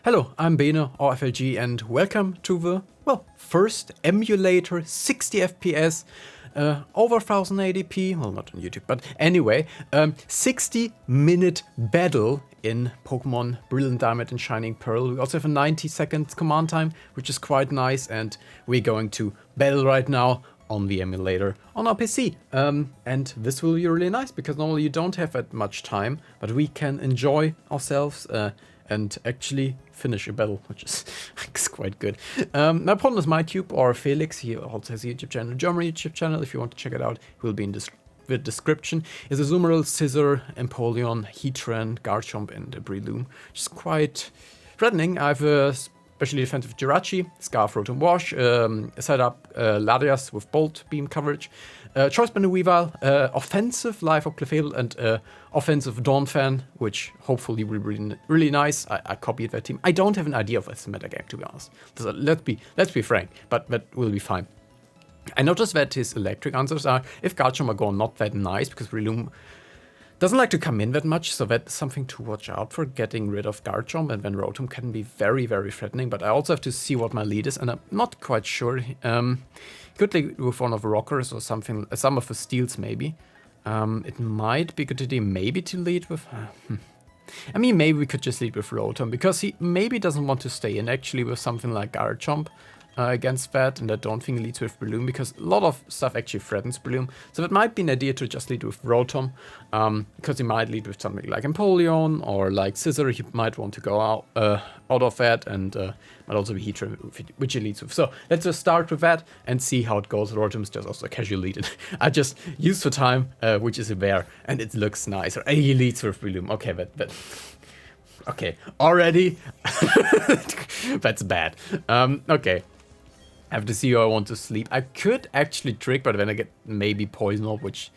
Hello, I'm Bene, or FLG, and welcome to the, first Emulator 60 FPS, over 1080p, well, not on YouTube, but anyway, 60-minute battle in Pokémon Brilliant Diamond and Shining Pearl. We also have a 90-second command time, which is quite nice, and we're going to battle right now on the emulator on our PC. And this will be really nice, because normally you don't have that much time, but we can enjoy ourselves, and actually finish a battle, which is quite good. My opponent is MyTube or Felix. He also has a YouTube channel, a German YouTube channel. If you want to check it out, it will be in the description. Is a Zoomerl, Scissor, Empoleon, Heatran, Garchomp, and a Breloom, which is quite threatening. I have a specially defensive Jirachi, Scarf, Rotom Wash, set up Larias with Bolt Beam coverage, Choice Bene Weavile, offensive Life of Clefable, and offensive Dawnfan, which hopefully will be really nice. I copied that team. I don't have an idea of this metagame, to be honest. So let's be frank, but that will be fine. I noticed that his electric answers are, if Garchomp are gone, not that nice, because Breloom doesn't like to come in that much, so that's something to watch out for, getting rid of Garchomp, and then Rotom can be very, very threatening, but I also have to see what my lead is, and I'm not quite sure. Could lead with one of the Rockers or something, some of the Steels maybe. It might be a good idea maybe to lead with... I mean, maybe we could just lead with Rotom, because he maybe doesn't want to stay in actually with something like Garchomp. Against that, and I don't think it leads with Breloom, because a lot of stuff actually threatens Breloom. So it might be an idea to just lead with Rotom, because he might lead with something like Empoleon or like Scissor. He might want to go out of that, and might also be Heatran, which he leads with. So let's just start with that and see how it goes. Rotom is just also a casual lead. I just use the time, which is there, and it looks nice. He leads with Breloom. Okay, but okay, already that's bad. Okay. I have to see how I want to sleep. I could actually trick, but then I get maybe Poison Orb, which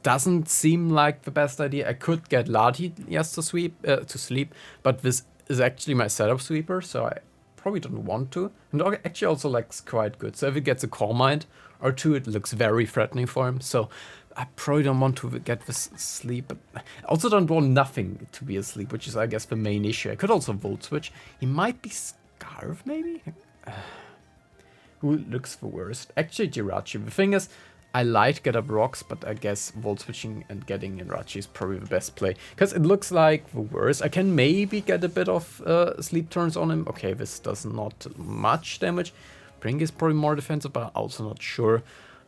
doesn't seem like the best idea. I could get Latias to sleep, but this is actually my setup sweeper, so I probably don't want to. And it actually also looks quite good. So if it gets a Calm Mind or two, it looks very threatening for him. So I probably don't want to get this sleep, but I also don't want nothing to be asleep, which is, I guess, the main issue. I could also Volt Switch. He might be Scarf, maybe? Who looks the worst? Actually, Jirachi. The thing is, I like Get Up Rocks, but I guess Volt Switching and getting Jirachi is probably the best play. Because it looks like the worst. I can maybe get a bit of sleep turns on him. Okay, this does not much damage. Brink is probably more defensive, but I'm also not sure.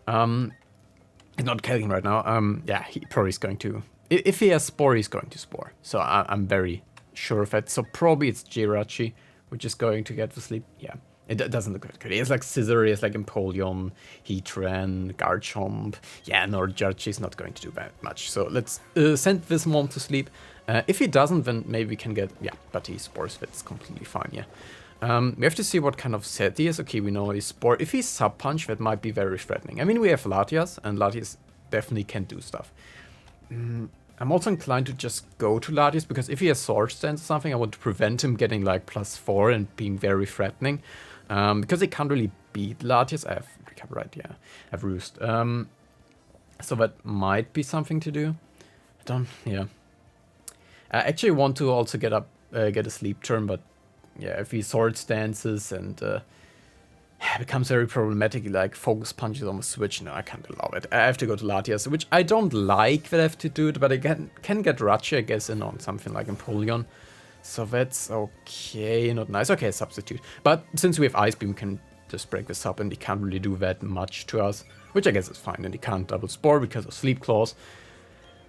He's not killing right now. Yeah, he probably is going to... If he has Spore, he's going to Spore. So I'm very sure of that. So probably it's Jirachi, which is going to get the sleep. Yeah. It doesn't look good. He has like Scissor, he has like Empoleon, Heatran, Garchomp. Yeah, no, Jirachi is not going to do that much. So let's send this one to sleep. If he doesn't, then maybe we can get... Yeah, but he Spores, that's completely fine, yeah. We have to see what kind of set he is. Okay, we know he's Spore. If he's Sub-Punch, that might be very threatening. I mean, we have Latias, and Latias definitely can do stuff. I'm also inclined to just go to Latias, because if he has Sword Stance or something, I want to prevent him getting like +4 and being very threatening. Because they can't really beat Latias. I have Recover, right? Yeah, I have Roost. So that might be something to do. Yeah. I actually want to also get a sleep turn, but yeah, if he Sword Stances and becomes very problematic, like Focus Punches on the Switch, no, I can't allow it. I have to go to Latias, which I don't like that I have to do it, but I can get Rachi, I guess, in on something like Empoleon. So that's okay, not nice. Okay, substitute. But since we have Ice Beam, we can just break this up, and he can't really do that much to us, which I guess is fine. And he can't double Spore because of Sleep Claws.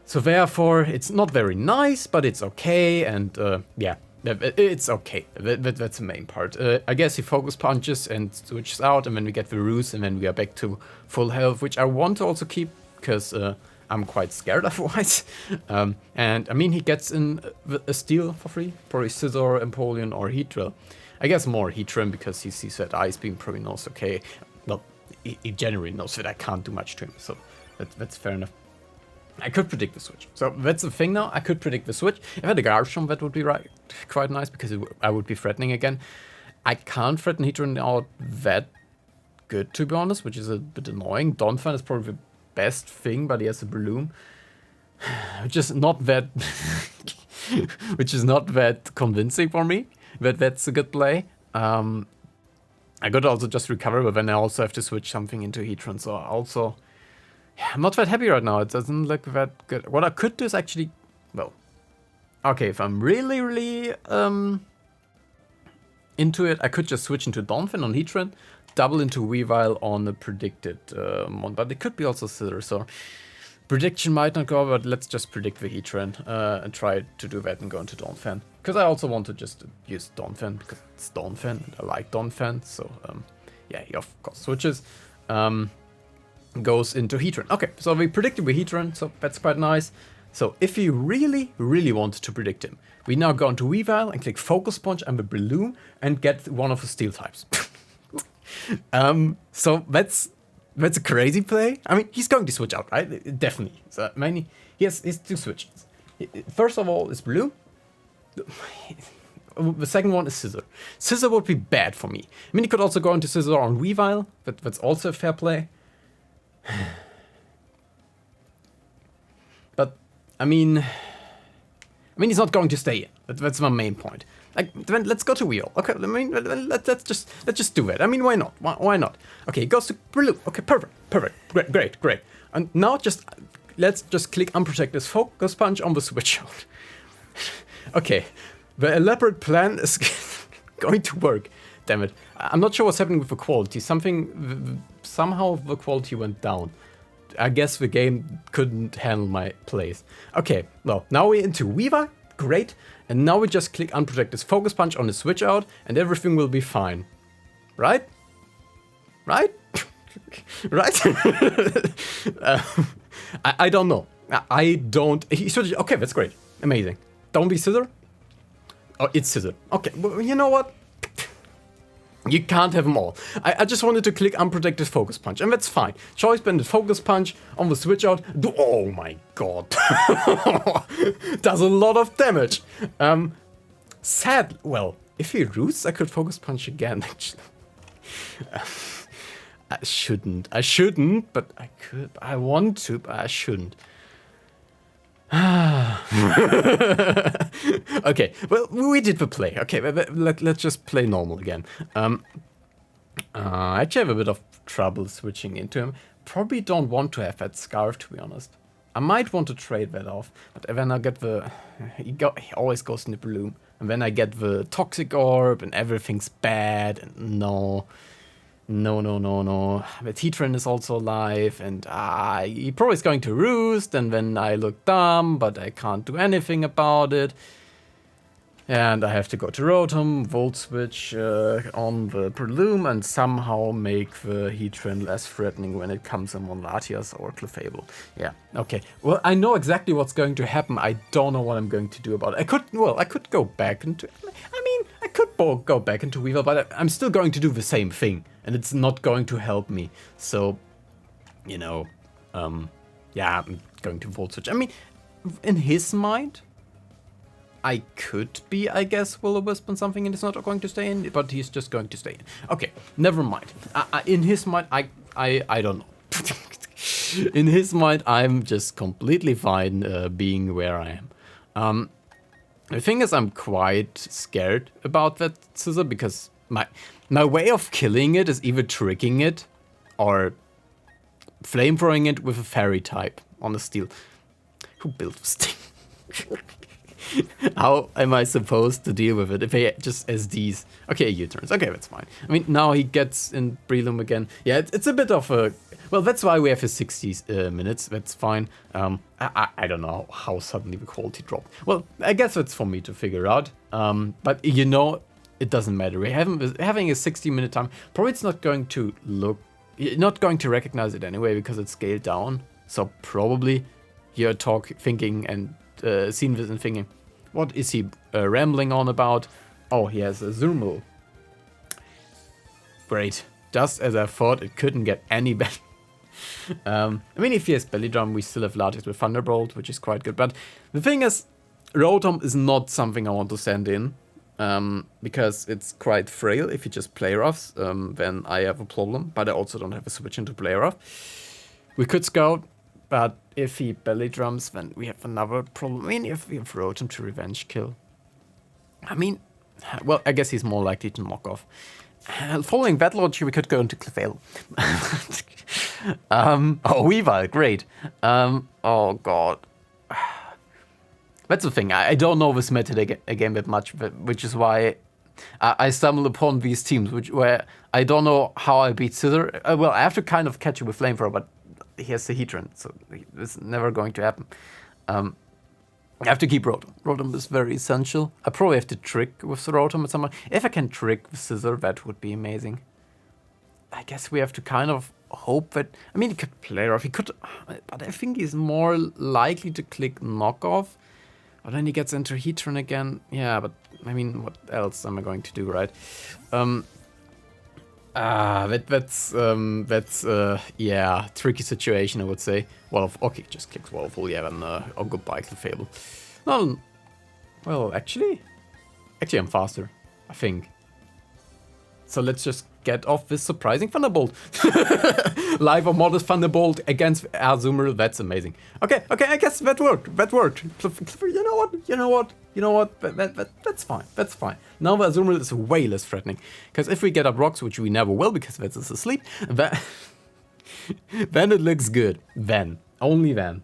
So therefore, it's not very nice, but it's okay, and yeah, it's okay. That's the main part. I guess he Focus Punches and switches out, and then we get the Roost, and then we are back to full health, which I want to also keep, because... I'm quite scared otherwise. And I mean, he gets in a Steel for free. Probably Scissor, Empoleon, or Heatran. I guess more Heatran, because he sees that Ice Beam probably knows, okay. Well, he generally knows that I can't do much to him. So that's fair enough. I could predict the switch. So that's the thing now. I could predict the switch. If I had a Garchomp, that would be quite nice, because I would be threatening again. I can't threaten Heatran out that good, to be honest, which is a bit annoying. Dawnfan is probably the best thing, but he has a Breloom, which is not that which is not that convincing for me, but that's a good play. I could also just recover, but then I also have to switch something into Heatran, so also... Yeah, I'm not that happy right now, it doesn't look that good. What I could do is actually... Well... Okay, if I'm really into it, I could just switch into Donphan on Heatran, double into Weavile on the predicted one, but it could be also Scizor, so... Prediction might not go, but let's just predict the Heatran and try to do that and go into Donphan. Because I also want to just use Donphan, because it's Donphan, and I like Donphan, so yeah, he of course switches. Goes into Heatran. Okay, so we predicted with Heatran, so that's quite nice. So if we really wanted to predict him, we now go into Weavile and click Focus Punch and the Breloom and get one of the Steel types. So that's a crazy play. I mean, he's going to switch out, right? Definitely. So, I mean, he has 2 switches. First of all is Blue. The second one is Scizor. Scizor would be bad for me. I mean, he could also go into Scizor on Weavile, but that's also a fair play. But, I mean, he's not going to stay in. That's my main point. Like, then let's go to Wheel. Okay, I mean, let's just do it. I mean, why not? Why not? Okay, it goes to Blue. Okay, perfect. Great. And now let's just click Unprotected Focus Punch on the switch out. Okay, the elaborate plan is going to work. Damn it. I'm not sure what's happening with the quality. Somehow the quality went down. I guess the game couldn't handle my plays. Okay, well, now we're into Weavile. Great. And now we just click Unprotected Focus Punch on the switch out and everything will be fine. Right? Right? I don't know. He switched. Okay, that's great. Amazing. Don't be Scizor. Oh, it's Scizor. Okay, well, you know what? You can't have them all. I just wanted to click Unprotected Focus Punch, and that's fine. Choice Banded Focus Punch on the switch out. Oh my god. Does a lot of damage. Sad. Well, if he roots, I could Focus Punch again, actually. I shouldn't, but I could. I want to, but I shouldn't. Okay, well, we did the play. Okay, let's just play normal again. I actually have a bit of trouble switching into him. Probably don't want to have that Scarf, to be honest. I might want to trade that off, but then I get the... He always goes in the Bloom. And then I get the Toxic Orb, and everything's bad, and no. The Heatran is also alive, and he probably is going to roost, and then I look dumb, but I can't do anything about it. And I have to go to Rotom, Volt Switch on the Breloom, and somehow make the Heatran less threatening when it comes in on Latias or Clefable. Yeah, okay. Well, I know exactly what's going to happen. I don't know what I'm going to do about it. I could go back into... I could go back into Weavile, but I'm still going to do the same thing. And it's not going to help me. So, you know, yeah, I'm going to Volt Switch. I mean, in his mind, I could be, I guess, Will-O-Wisp and something, and it's not going to stay in, but he's just going to stay in. Okay, never mind. In his mind, I don't know. In his mind, I'm just completely fine being where I am. The thing is, I'm quite scared about that Scizor because my way of killing it is either tricking it or flamethrowing it with a fairy type on the steel. Who built this thing? How am I supposed to deal with it if I just SDs? Okay, U-turns. Okay, that's fine. I mean, now he gets in Breloom again. Yeah, it's a bit of a... Well, that's why we have his 60 minutes. That's fine. I don't know how suddenly the quality dropped. Well, I guess that's for me to figure out. But, you know, it doesn't matter. We're having a 60-minute time. Probably it's not going to look... You're not going to recognize it anyway because it's scaled down. So probably you're thinking and seeing this and thinking, what is he rambling on about? Oh, he has a Zurmul. Great. Just as I thought, it couldn't get any better. I mean, if he has Belly Drum, we still have Latias with Thunderbolt, which is quite good. But the thing is, Rotom is not something I want to send in. Because it's quite frail. If you just play roughs, then I have a problem. But I also don't have a switch into play rough. We could scout, but if he belly drums, then we have another problem. I mean, if we have Rotom to revenge kill. I mean, well, I guess he's more likely to knock off. Following that logic, we could go into Clefable. Oh, Weavile, great. Oh, God. That's the thing. I don't know this meta again that much, which is why I stumble upon these teams, where I don't know how I beat Scizor. Well, I have to kind of catch him with Flamethrower, but he has the Heatran, so it's never going to happen. I have to keep Rotom. Rotom is very essential. I probably have to trick with the Rotom at some point. If I can trick with Scizor, that would be amazing. I guess we have to kind of hope that... I mean, he could play rough. He could... But I think he's more likely to click knockoff. But then he gets into Heatran again. Yeah, but I mean, what else am I going to do, right? Yeah, tricky situation, I would say. Well, okay, just clicks Waterfall, yeah, then I'll go by Clefable. No, well, actually, I'm faster, I think. So let's just get off this surprising Thunderbolt. Live or modest Thunderbolt against Azumarill, that's amazing. Okay, I guess that worked. You know what? That's fine. Now the Azumarill is way less threatening. Because if we get up rocks, which we never will, because that's asleep, then it looks good. Only then.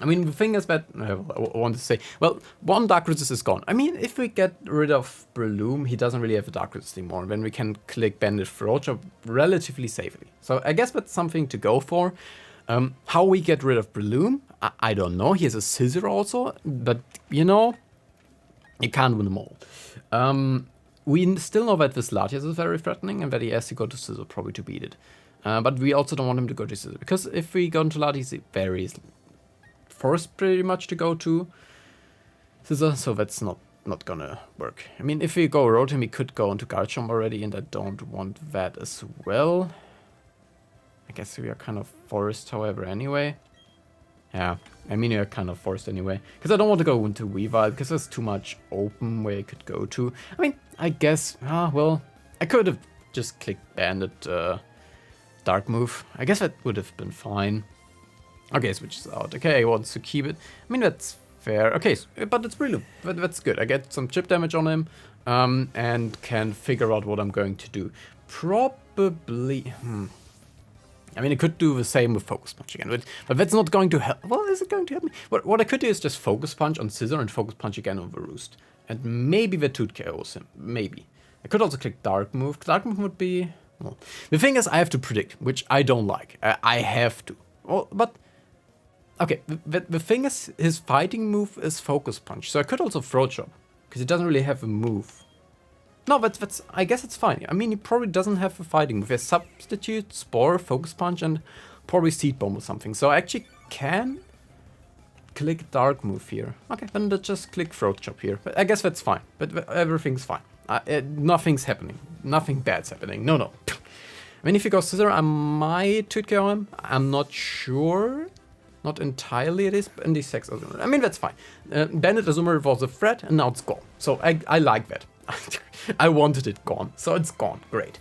I mean, the thing is that, I want to say, well, one Dark Resist is gone. I mean, if we get rid of Breloom, he doesn't really have a Dark Resist anymore. Then we can click Bandit Ferocia relatively safely. So I guess that's something to go for. How we get rid of Breloom, I don't know. He has a Scizor also, but, you know, you can't win them all. We still know that this Latias is very threatening and that he has to go to Scizor probably to beat it. But we also don't want him to go to Scizor, because if we go into Latias, it varies. Forced pretty much to go to Scizor, so that's not gonna work. I mean, if we go Rotom, we could go into Garchomp already, and I don't want that as well. I guess we are kind of forced, however, anyway. Yeah, I mean, we are kind of forced anyway, because I don't want to go into Weavile, because there's too much open where I could go to. I mean, I guess, well, I could have just clicked Bandit Dark move. I guess that would have been fine. Okay, switches out. Okay, he wants to keep it. I mean, that's fair. Okay, but it's Breloom. That's good. I get some chip damage on him and can figure out what I'm going to do. Probably... I mean, I could do the same with Focus Punch again, but that's not going to help. Well, is it going to help me? What I could do is just Focus Punch on Scizor and Focus Punch again on the Roost. And maybe the Toot KOs him. Maybe. I could also click Dark Move. Dark Move would be... Well, the thing is, I have to predict, which I don't like. I have to. Well, but... Okay, the thing is, his fighting move is Focus Punch, so I could also Throat Chop, because he doesn't really have a move. No, that's I guess it's fine. I mean, he probably doesn't have a fighting move. He has Substitute, Spore, Focus Punch, and probably Seed Bomb or something. So I actually can click Dark Move here. Okay, then let's just click Throat Chop here. But I guess that's fine, but everything's fine. Nothing's happening. Nothing bad's happening. No. I mean, if he goes Scizor, I might Toot KO him. I'm not sure. Not entirely it is, and the sex Azumarill. I mean, that's fine. Bandit Azumarill was a threat, and now it's gone. So I like that. I wanted it gone, so it's gone. Great.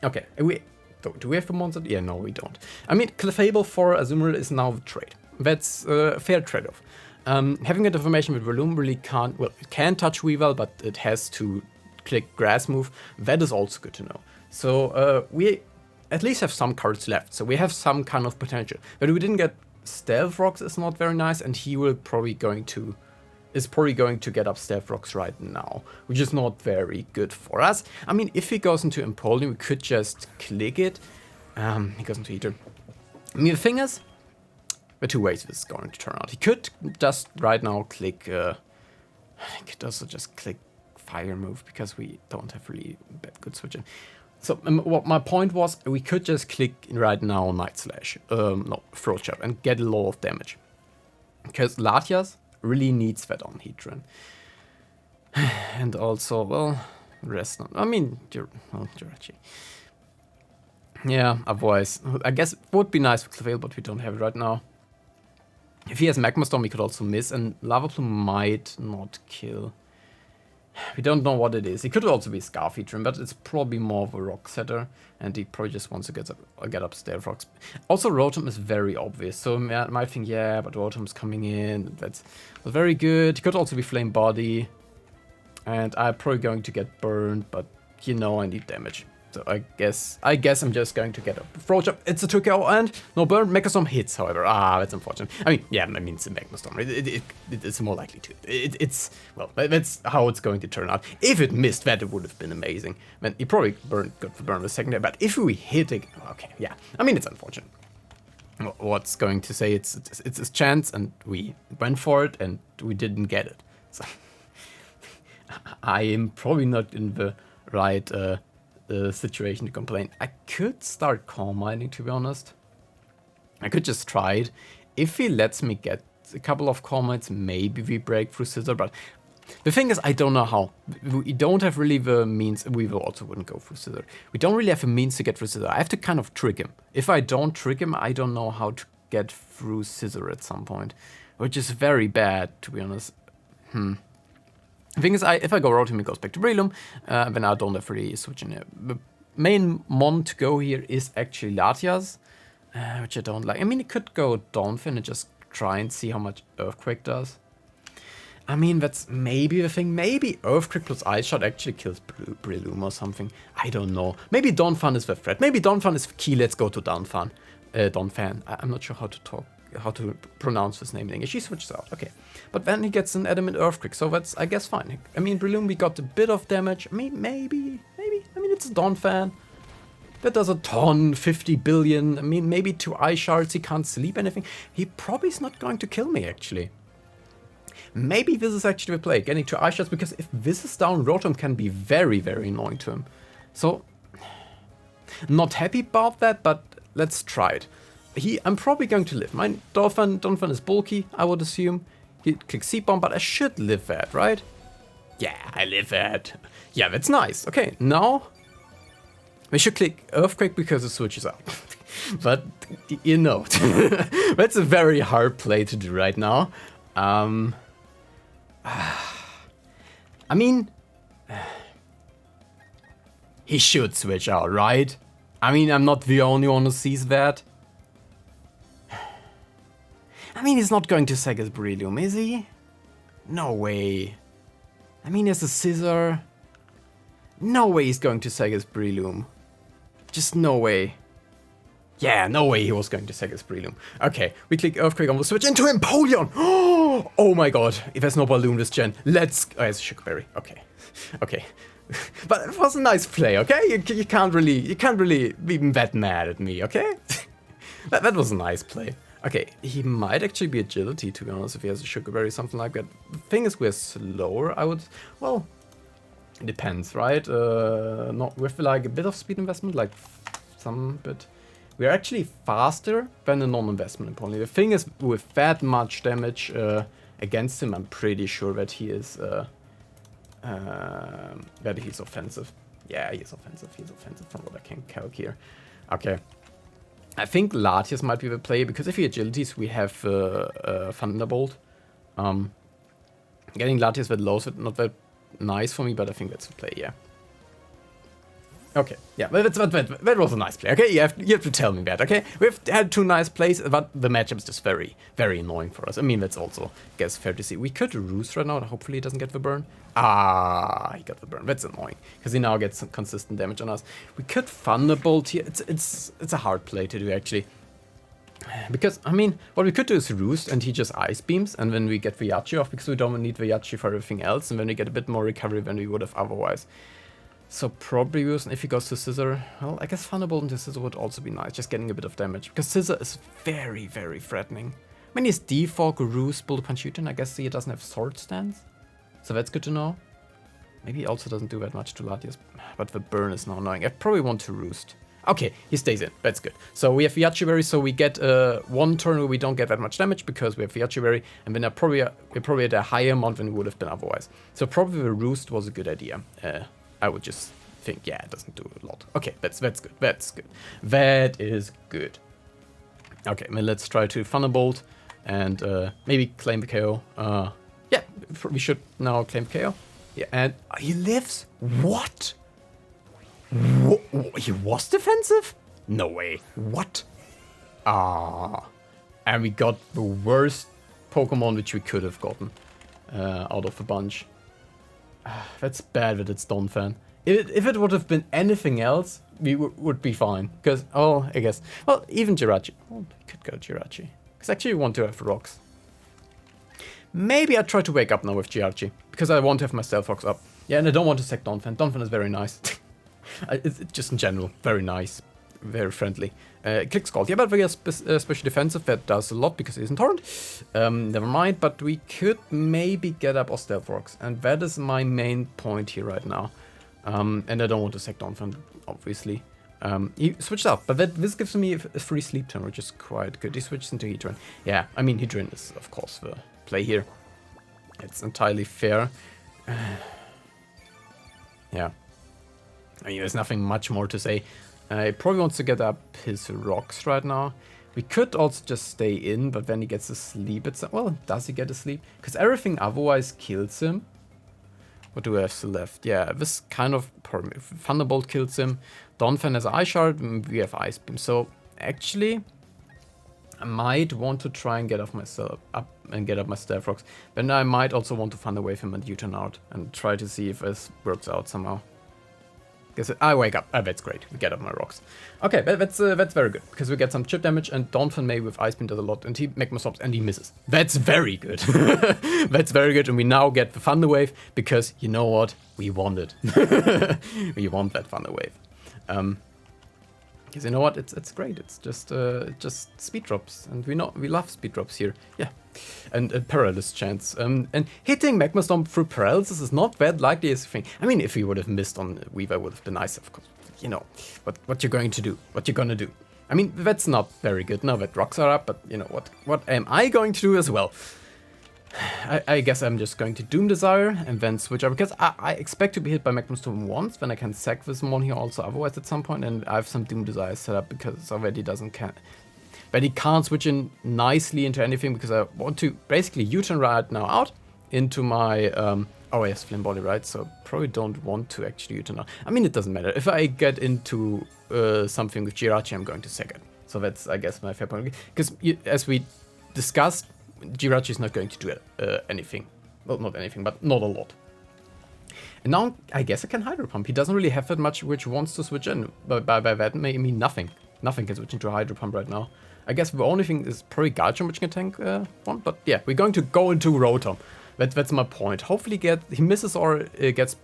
Okay, do we have a monster? Yeah, no, we don't. I mean, Clefable for Azumarill is now the trade. That's a fair trade-off. Having a deformation with Breloom really can't... Well, it can touch Weavile, but it has to click Grass move. That is also good to know. So we... at least have some cards left, so we have some kind of potential. But we didn't get Stealth Rocks is not very nice, and he will probably going to get up Stealth Rocks right now, which is not very good for us. I mean, if he goes into Empoleon, we could just click it. He goes into Heater. I mean, the thing is, there are two ways this is going to turn out. He could just right now click, he could also just click Fire move, because we don't have really good switching. So what my point was, we could just click right now Night Slash, Throat Chop, and get a lot of damage. Because Latias really needs that on Heatran. And also, well, rest not. I mean, Jirachi. Yeah, otherwise, I guess it would be nice for Clefable, but we don't have it right now. If he has Magma Storm, we could also miss, and Lava Plume might not kill. We don't know what it is. It could also be Scarfy Trim, but it's probably more of a rock setter, and he probably just wants to get upstairs rocks. Also, Rotom is very obvious, so I might think, yeah, but Rotom's coming in. That's very good. He could also be Flame Body, and I'm probably going to get burned, but you know I need damage. So I guess I'm just going to get a Frost. It's a 2KO and no burn. Megastorm hits, however. That's unfortunate. I mean, yeah, I mean it's a Megastorm. It's more likely to. It's well, that's how it's going to turn out. If it missed, that it would have been amazing. Man, he probably got the burn the second there. But if we hit it, okay, yeah. I mean it's unfortunate. What's going to say it's a chance, and we went for it and we didn't get it. So I am probably not in the right. Situation to complain. I could start coal mining, to be honest. I could just try it. If he lets me get a couple of coal mines, maybe we break through Scissor, but the thing is, I don't know how. We don't have really the means. We also wouldn't go through Scissor. We don't really have a means to get through Scissor. I have to kind of trick him. If I don't trick him, I don't know how to get through Scissor at some point, which is very bad, to be honest. The thing is, if I go Rotom, he goes back to Breloom, then I don't have really switch in here. The main mon to go here is actually Latias, which I don't like. I mean, it could go Donphin and just try and see how much Earthquake does. I mean, that's maybe the thing. Maybe Earthquake plus Ice Shot actually kills Breloom or something. I don't know. Maybe Donphan is the threat. Maybe Donphan is the key. Let's go to Donphan. Donphan. I'm not sure how to pronounce his name in English. He switches out, okay. But then he gets an Adamant Earthquake, so that's, I guess, fine. I mean, Breloom, we got a bit of damage. I mean, maybe. I mean, it's a Donphan. That does a ton, 50 billion. I mean, maybe 2 Ice Shards, he can't sleep anything. He probably is not going to kill me, actually. Maybe this is actually the play, getting 2 Ice Shards, because if this is down, Rotom can be very, very annoying to him. So, not happy about that, but let's try it. I'm probably going to live. My Donphan is bulky, I would assume. He clicks Seed Bomb, but I should live that, right? Yeah, I live that. Yeah, that's nice. Okay, now we should click Earthquake because it switches out. But, you know, that's a very hard play to do right now. I mean, he should switch out, right? I mean, I'm not the only one who sees that. I mean, he's not going to sack his Breloom, is he? No way. I mean, there's a Scissor. No way he's going to sack his Breloom. Just no way. Yeah, no way he was going to sack his Breloom. Okay, we click Earthquake on the switch into Empoleon. Oh my god, if there's no balloon this gen, let's... Oh, it's a Sugarberry. Okay. Okay. But it was a nice play, okay? You can't really be that mad at me, okay? that was a nice play. Okay, he might actually be Agility, to be honest, if he has a Sugarberry or something like that. The thing is, we're slower, I would... Well, it depends, right? Not with, like, a bit of speed investment, like some bit. We're actually faster than a non-investment in Pony. The thing is, with that much damage against him, I'm pretty sure that he is... that he's offensive. Yeah, he's offensive. He's offensive from what I can calc here. Okay. I think Latias might be the play, because if he agilities, we have Thunderbolt. Getting Latias that low is not that nice for me, but I think that's the play, yeah. Okay, yeah, that was a nice play, okay? You have to tell me that, okay? We've had 2 nice plays, but the matchup is just very, very annoying for us. I mean, that's also, I guess, fair to see. We could Roost right now, hopefully he doesn't get the burn. He got the burn. That's annoying, because he now gets some consistent damage on us. We could Thunderbolt here. It's a hard play to do, actually. Because, I mean, what we could do is Roost, and he just Ice Beams, and then we get Viachi off, because we don't need Viachi for everything else, and then we get a bit more recovery than we would have otherwise. So probably if he goes to Scissor, well, I guess Thunderbolt into Scissor would also be nice, just getting a bit of damage, because Scissor is very, very threatening. I mean, he's Defog, Roost, Bullet Punch Utin, I guess he doesn't have Sword Stance, so that's good to know. Maybe he also doesn't do that much to Latias, but the burn is now annoying. I probably want to Roost. Okay, he stays in, that's good. So we have Viachi Berry, so we get 1 turn where we don't get that much damage, because we have Viachi Berry, and then we're probably at a higher amount than we would have been otherwise. So probably the Roost was a good idea. I would just think, yeah, it doesn't do a lot. Okay, that's good. That's good. That is good. Okay, well, let's try to Thunderbolt and maybe claim the KO. Yeah, we should now claim KO. Yeah, and he lives? What? He was defensive? No way. What? Ah. And we got the worst Pokemon which we could have gotten out of a bunch. That's bad that it's Donphan. If it would have been anything else, we would be fine. Because, oh, I guess. Well, even Jirachi. Oh, we could go Jirachi. Because actually we want to have rocks. Maybe I try to wake up now with Jirachi. Because I want to have my Stealth Rocks up. Yeah, and I don't want to sack Donphan. Donphan is very nice. It's just in general, very nice. Very friendly. Click Scald. Yeah, but we are especially defensive. That does a lot because it isn't Torrent. Never mind, but we could maybe get up our Stealth Rocks. And that is my main point here right now. And I don't want to sack Donphan, obviously. He switched up, but this gives me a free sleep turn, which is quite good. He switches into Heatran. Yeah, I mean, Heatran is, of course, the play here. It's entirely fair. Yeah. I mean, there's nothing much more to say. He probably wants to get up his rocks right now. We could also just stay in, but then he gets a sleep. Well, does he get a sleep? Because everything otherwise kills him. What do we have still left? Yeah, this kind of Thunderbolt kills him. Donphan has Ice Shard, we have Ice Beam. So actually, I might want to try and get off myself up and get up my Stealth Rocks. Then I might also want to Thunder Wave him and U-turn out and try to see if this works out somehow. Guess I wake up. That's great. We get up my rocks. Okay, that's very good because we get some chip damage and Donphan May with Ice Beam does a lot and he Magma Stops and he misses. That's very good. That's very good, and we now get the Thunder Wave because you know what? We want it. We want that Thunder Wave. Because you know what? It's great. It's just speed drops, and we love speed drops here. Yeah, and paralysis chance. And hitting Magma Stomp through paralysis is not that likely as a thing. I mean, if we would have missed on Weaver, would have been nice, of course. You know, what you're going to do, what you're gonna do. I mean, that's not very good now that rocks are up. But you know what am I going to do as well? I guess I'm just going to Doom Desire and then switch up, because I expect to be hit by Magma Storm once, then I can sack this one here also otherwise at some point, and I have some Doom Desire set up because already but he can't switch in nicely into anything because I want to basically U-turn right now out into my, oh yes, Flame Body, right, so probably don't want to actually U-turn out. I mean, it doesn't matter. If I get into something with Jirachi, I'm going to sack it. So that's, I guess, my fair point. Because as we discussed, Jirachi is not going to do anything. Well, not anything, but not a lot. And now, I guess I can Hydro Pump. He doesn't really have that much which wants to switch in. But by that, may mean nothing. Nothing can switch into Hydro Pump right now. I guess the only thing is probably Garchomp, which can tank one. But yeah, we're going to go into Rotom. That's my point. Hopefully he misses or gets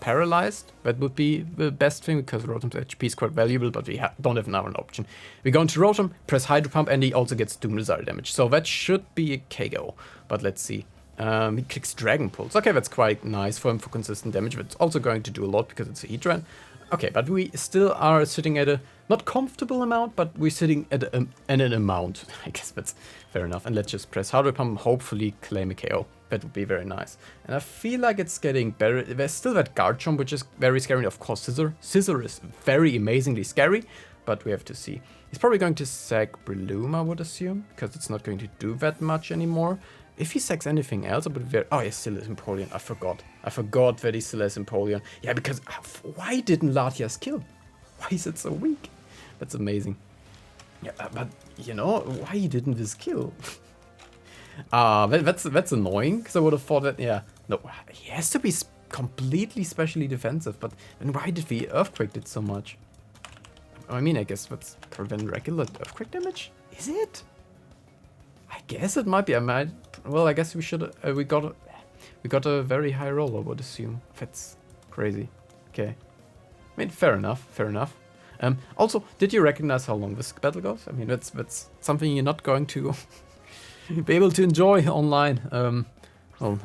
paralyzed. That would be the best thing because Rotom's HP is quite valuable, but we don't have now an option. We go into Rotom, press Hydro Pump, and he also gets Doom Desire damage. So that should be a KO. But let's see. He clicks Dragon Pulse. Okay, that's quite nice for him for consistent damage. That's also going to do a lot because it's a Heatran. Okay, but we still are sitting at a not comfortable amount, but we're sitting at an amount. I guess that's fair enough. And let's just press Hydro Pump, hopefully claim a KO. That would be very nice. And I feel like it's getting better. There's still that Garchomp, which is very scary. Of course, Scizor. Scizor is very amazingly scary, but we have to see. He's probably going to sack Breloom, I would assume, because it's not going to do that much anymore. If he sacks anything else, I would be very... Oh, he still has Empoleon. I forgot. I forgot that he still has Empoleon. Yeah, because... Why didn't Latias kill? Why is it so weak? That's amazing. Yeah, but, you know, why didn't this kill? That's annoying, because I would have thought that... Yeah, no, he has to be completely specially defensive, but then why did the Earthquake did so much? I mean, I guess that's prevent regular Earthquake damage? Is it? I guess it might be. Well, I guess we should. We got a very high roll, I would assume. That's crazy. Okay. I mean, fair enough. Fair enough. Also, did you recognize how long this battle goes? I mean, that's something you're not going to be able to enjoy online. Well,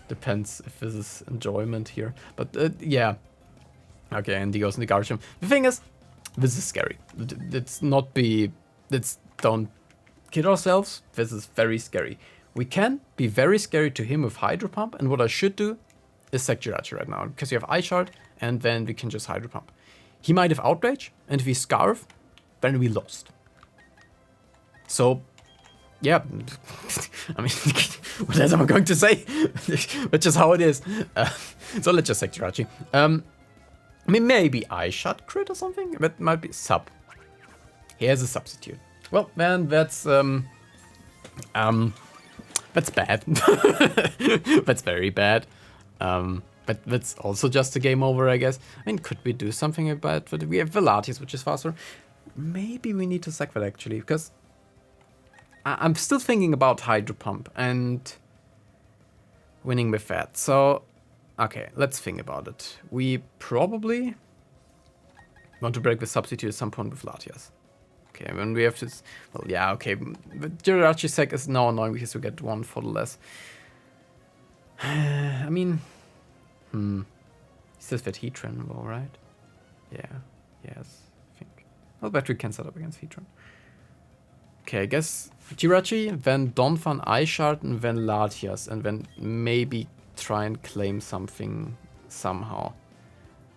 depends if this is enjoyment here. But yeah. Okay, and he goes in the Garchomp. The thing is, this is scary. Don't kid ourselves. This is very scary. We can be very scary to him with Hydro Pump, and what I should do is sack Jirachi right now, because you have Ice Shard, and then we can just Hydro Pump. He might have Outrage, and if we Scarf, then we lost. So, yeah, I mean, what else am I going to say? Which is how it is. So let's just say Jirachi. I mean, maybe I shot crit or something? That might be sub. Here's a substitute. Well, man, that's bad. That's very bad. But that's also just a game over, I guess. I mean, could we do something about it? We have Velatius, which is faster. Maybe we need to sack that, actually, because I'm still thinking about Hydro Pump and winning with that. So, okay, let's think about it. We probably want to break the substitute at some point with Latias. Okay, when we have this... Well, yeah, okay. But Jirachi Sec is now annoying because we get one for the less. I mean... He says that Heatran will, right? Yeah. Yes, I think. I'll bet we can set up against Heatran. Okay, I guess Jirachi, then Donphan, Ishard, and then Latias, and then maybe try and claim something somehow.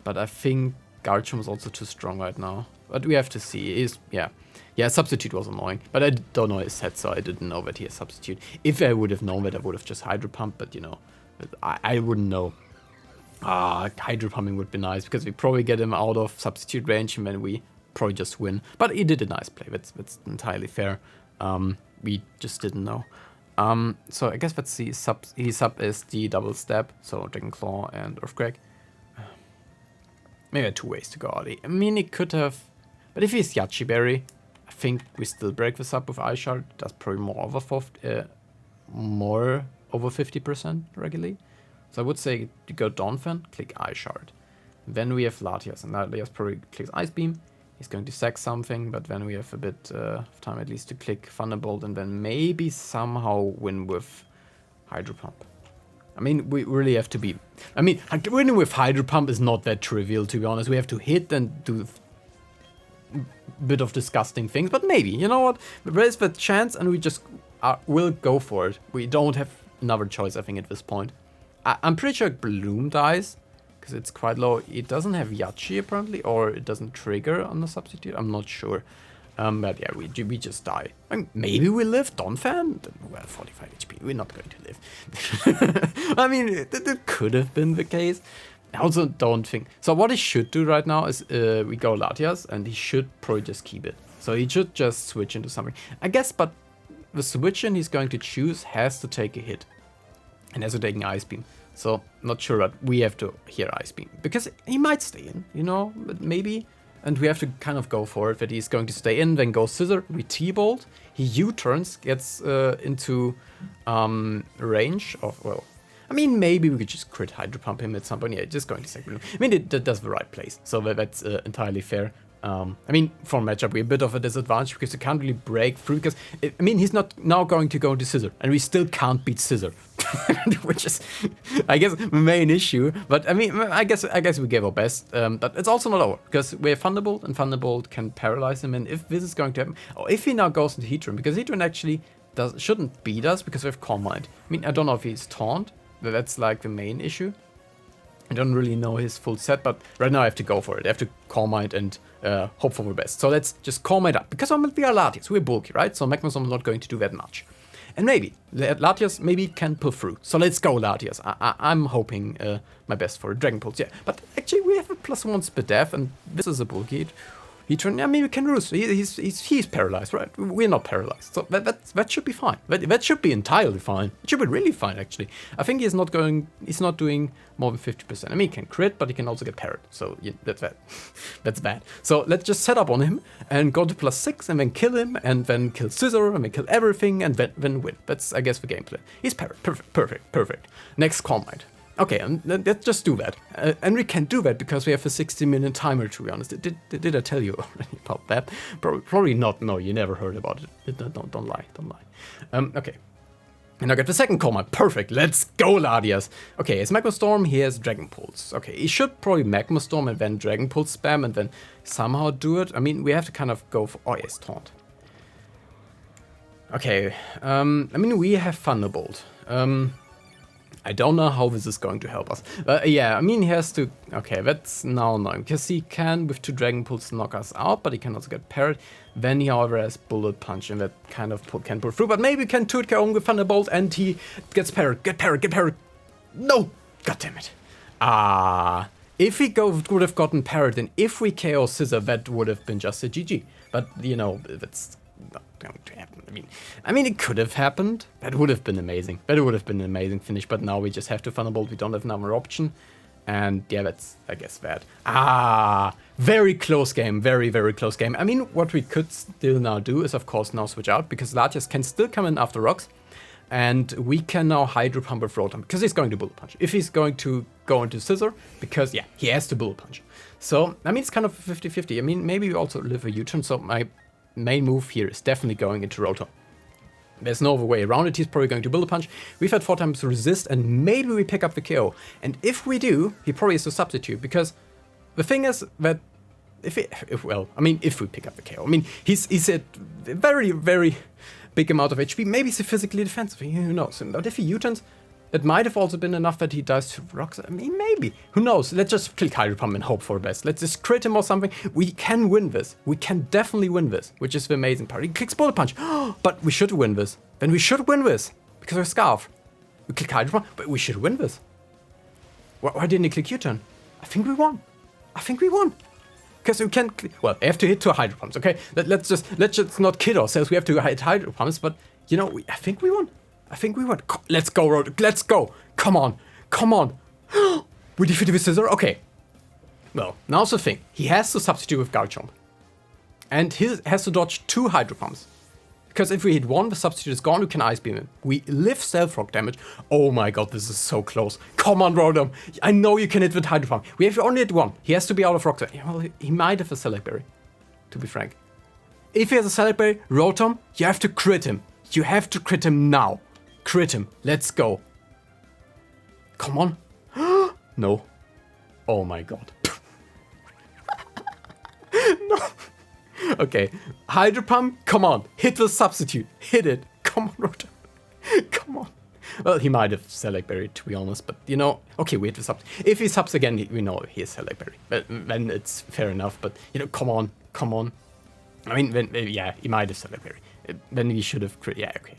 But I think Garchomp is also too strong right now. But we have to see. Yeah, substitute was annoying. But I don't know his set, so I didn't know that he has substitute. If I would have known that, I would have just Hydro Pump, but you know, I wouldn't know. Hydro Pumping would be nice, because we probably get him out of substitute range, and then we probably just win. But he did a nice play, that's entirely fair. We just didn't know. So I guess let's see, he sub is the double step, so Dragon Claw and Earthquake. Maybe 2 ways to go out. I mean, he could have, but if he's Yachi Berry, I think we still break this up with Ishard. That's probably more over 50% regularly. So I would say to go Donphan, click Ishard. Then we have Latias, and Latias probably clicks Ice Beam. He's going to sack something, but then we have a bit of time at least to click Thunderbolt, and then maybe somehow win with Hydro Pump. I mean, we really have to be... I mean, winning with Hydro Pump is not that trivial, to be honest. We have to hit and do a bit of disgusting things, but maybe, you know what? There is the chance, and we just will go for it. We don't have another choice, I think, at this point. I'm pretty sure Bloom dies, because it's quite low. It doesn't have Yachi, apparently, or it doesn't trigger on the substitute. I'm not sure. But yeah, we just die. I mean, maybe we live. Donphan? Well, 45 HP. We're not going to live. I mean, that could have been the case. I also don't think... So what he should do right now is we go Latias, and he should probably just keep it. So he should just switch into something. I guess, but the switch in he's going to choose has to take a hit. And has to take an Ice Beam. So, not sure, but we have to hear Ice Beam. Because he might stay in, you know, but maybe. And we have to kind of go for it, that he's going to stay in, then go Scissor, we T-Bolt. He U-turns, gets into range of, well... I mean, maybe we could just crit Hydro Pump him at some point. Yeah, just going to second. I mean, it does the right place, so that's entirely fair. I mean, for matchup, we're a bit of a disadvantage because you can't really break through. Because I mean, he's not now going to go into Scissor, and we still can't beat Scissor, which is, I guess, the main issue. But I mean, I guess we gave our best. But it's also not over because we have Thunderbolt, and Thunderbolt can paralyze him. And if this is going to happen, or if he now goes into Heatran, because Heatran actually shouldn't beat us because we have Calm Mind. I mean, I don't know if he's taunt, but that's like the main issue. I don't really know his full set, but right now I have to go for it. I have to Calm Mind and hope for the best. So let's just Calm Mind up. Because we are Latias, we're bulky, right? So Magmastorm is not going to do that much. And maybe, Latias maybe can pull through. So let's go Latias. I'm hoping my best for Dragon Pulse, yeah. But actually we have a +1 Spit Def, and this is a bulky. Heatran, I mean, we can roost. He's paralyzed, right? We're not paralyzed, so that should be fine. That should be entirely fine. It should be really fine, actually. I think he's not doing more than 50%. I mean, he can crit, but he can also get parried. So yeah, that's bad. So let's just set up on him and go to +6, and then kill him, and then kill Scissor, and then kill everything, and then win. That's, I guess, the gameplay. He's parried. Perfect. Next Calm Mind. Okay, and let's just do that. And we can do that because we have a 60-minute timer, to be honest. Did I tell you already about that? Probably not. No, you never heard about it. Don't lie. Okay. And I get the second Calm Mind. Perfect. Let's go, Latias. Okay, it's Magma Storm. He has Dragon Pulse. Okay, he should probably Magma Storm and then Dragon Pulse spam and then somehow do it. I mean, we have to kind of go for... Oh, yes, Taunt. Okay, I mean, we have Thunderbolt. I don't know how this is going to help us. Yeah, I mean, he has to... Okay, that's now annoying, because he can, with 2 Dragon Pulls, knock us out, but he can also get parried. Then he, however, has Bullet Punch, and that kind of can pull through. But maybe he can 2-hit KO him with Thunderbolt, and he gets parried. Get parried, get parried. No! God damn it. If he would have gotten parried, and if we KO Scissor, that would have been just a GG. But, you know, that's not going to happen. I mean, it could have happened. That would have been amazing. That would have been an amazing finish. But now we just have to Thunderbolt. We don't have another option. And yeah, that's, I guess, that. Very close game. Very, very close game. I mean, what we could still now do is, of course, now switch out. Because Latias can still come in after rocks. And we can now Hydro Pump with Rotom. Because he's going to Bullet Punch. If he's going to go into Scissor. Because, yeah, he has to Bullet Punch. So, I mean, it's kind of 50-50. I mean, maybe we also live a U-turn. So my main move here is definitely going into Rotom. There's no other way around it. He's probably going to Bullet Punch. We've had 4 times to resist, and maybe we pick up the KO. And if we do, he probably is a substitute, because the thing is that if we pick up the KO, I mean, he's at a very, very big amount of HP. Maybe he's physically defensive. Who knows? But if he U-turns, it might have also been enough that he dies to rocks. I mean, maybe. Who knows? Let's just click Hydro Pump and hope for the best. Let's just crit him or something. We can win this. We can definitely win this, which is the amazing part. He clicks Bullet Punch. But we should win this. Then we should win this. Because we're Scarf. We click Hydro Pump, but we should win this. Why didn't he click U-turn? I think we won. I think we won. Because we can... Well, I have to hit 2 Hydro Pumps, okay? Let's just not kid ourselves. We have to hit Hydro Pumps, but, you know, I think we won. I think we won. Let's go, Rod. Let's go. Come on. Come on. We defeated with Scissor. Okay. Well, now's the thing. He has to substitute with Garchomp. And he has to dodge 2 Hydro Pumps. Because if we hit 1, the substitute is gone. We can Ice Beam him. We live Stealth Rock damage. Oh my god, this is so close. Come on, Rotom. I know you can hit with Hydro Pump. We have only hit 1. He has to be out of Rock. Well, he might have a Select Berry, to be frank. If he has a Select Berry, Rotom, you have to crit him. You have to crit him now. Crit him. Let's go. Come on. No. Oh my god. No. Okay. Hydro Pump. Come on. Hit the substitute. Hit it. Come on, Rotom. Come on. Well, he might have Select Berry, to be honest. But, you know. Okay, we hit the subs. If he subs again, we know he has Select Berry. But then it's fair enough. But, you know, come on. Come on. I mean, yeah, he might have Select Berry. Then we should have crit. Yeah, okay.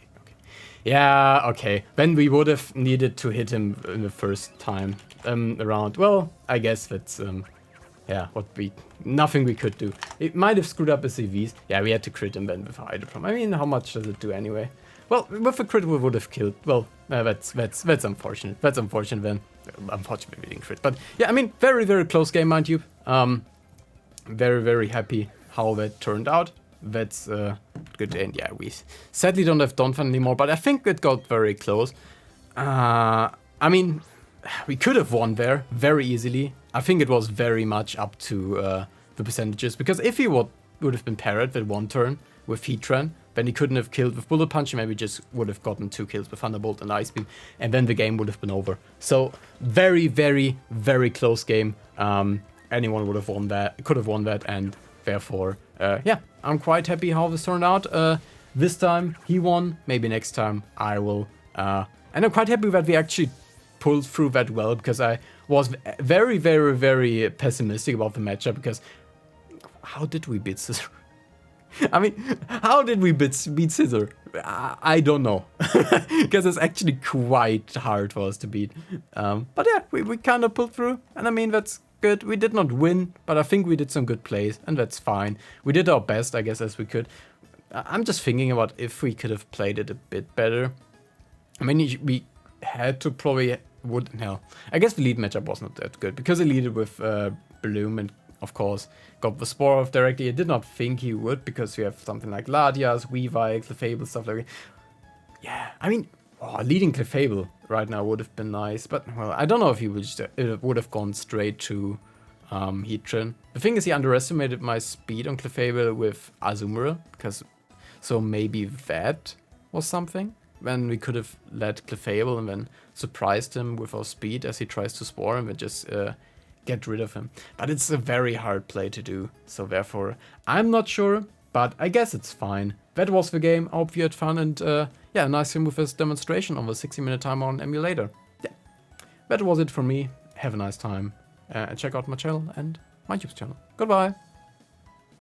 Yeah, okay. Then we would have needed to hit him in the first time around. Well, I guess that's, yeah, nothing we could do. It might have screwed up his CVs. Yeah, we had to crit him then with Hydro Pump. I mean, how much does it do anyway? Well, with a crit we would have killed. Well, that's unfortunate. That's unfortunate then. Unfortunately, we didn't crit. But yeah, I mean, very, very close game, mind you. Very, very happy how that turned out. That's good. And yeah, we sadly don't have Donphan anymore, but I think it got very close. I mean, we could have won there very easily. I think it was very much up to the percentages, because if he would have been parried with 1 turn with Heatran, then he couldn't have killed with Bullet Punch, maybe just would have gotten 2 kills with Thunderbolt and Ice Beam, and then the game would have been over. So very, very, very close game. Anyone would have won that, could have won that, and therefore, yeah, I'm quite happy how this turned out. This time he won, maybe next time I will. And I'm quite happy that we actually pulled through that well, because I was very, very, very pessimistic about the matchup, because how did we beat Scissor? I mean, how did we beat Scissor? I don't know, because it's actually quite hard for us to beat. But yeah, we kind of pulled through, and I mean, that's good. We did not win, but I think we did some good plays, and that's fine. We did our best, I guess, as we could. I'm just thinking about if we could have played it a bit better. I mean, we had to probably I guess the lead matchup was not that good, because he leaded with Bloom and, of course, got the Spore off directly. I did not think he would, because we have something like Latias, Weavile, Clefable, stuff like that. Yeah, I mean, leading Clefable right now would have been nice, but, well, I don't know if he would have gone straight to Heatran. The thing is, he underestimated my speed on Clefable with Azumarill, so maybe that was something. When we could have let Clefable and then surprised him with our speed as he tries to Spore him and just get rid of him. But it's a very hard play to do, so therefore I'm not sure, but I guess it's fine. That was the game. I hope you had fun, and yeah, nice him with his demonstration of a 60-minute timer on Emulator. Yeah, that was it from me. Have a nice time. And check out my channel and my YouTube channel. Goodbye.